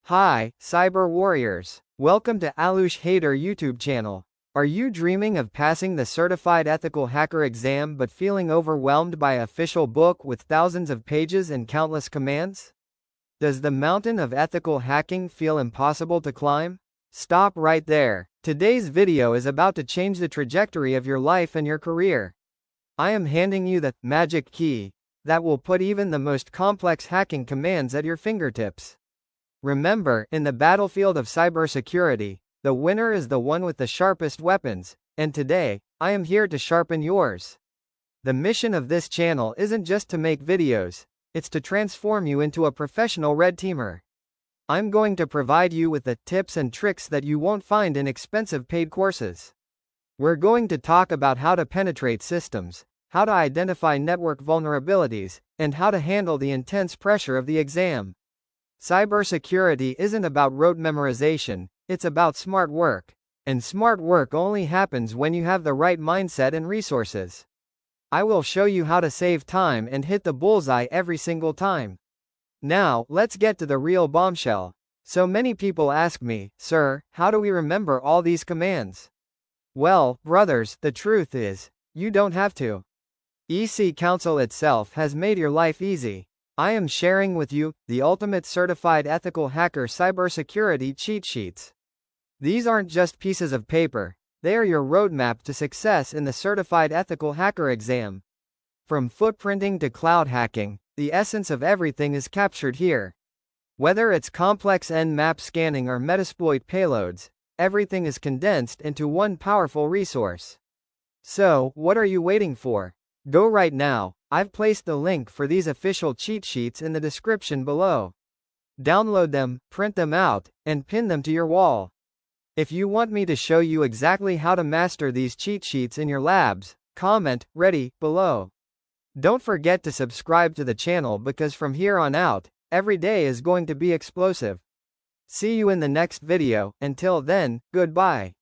Hi, cyber warriors. Welcome to CEHv13 YouTube channel. Are you dreaming of passing the Certified Ethical Hacker exam but feeling overwhelmed by an official book with thousands of pages and countless commands? Does the mountain of ethical hacking feel impossible to climb? Stop right there. Today's video is about to change the trajectory of your life and your career. I am handing you the magic key that will put even the most complex hacking commands at your fingertips. Remember, in the battlefield of cybersecurity, the winner is the one with the sharpest weapons, and today, I am here to sharpen yours. The mission of this channel isn't just to make videos, it's to transform you into a professional red teamer. I'm going to provide you with the tips and tricks that you won't find in expensive paid courses. We're going to talk about how to penetrate systems, how to identify network vulnerabilities, and how to handle the intense pressure of the exam. Cybersecurity isn't about rote memorization, it's about smart work. And smart work only happens when you have the right mindset and resources. I will show you how to save time and hit the bullseye every single time. Now, let's get to the real bombshell. So many people ask me, "Sir, how do we remember all these commands?" Well, brothers, the truth is, you don't have to. EC Council itself has made your life easy. I am sharing with you the ultimate certified ethical hacker cybersecurity cheat sheets. These aren't just pieces of paper, they are your roadmap to success in the certified ethical hacker exam. From footprinting to cloud hacking, the essence of everything is captured here. Whether it's complex Nmap scanning or Metasploit payloads, everything is condensed into one powerful resource. So, what are you waiting for? Go right now. I've placed the link for these official cheat sheets in the description below. Download them, print them out, and pin them to your wall. If you want me to show you exactly how to master these cheat sheets in your labs, comment "ready" below. Don't forget to subscribe to the channel because from here on out, every day is going to be explosive. See you in the next video. Until then, goodbye.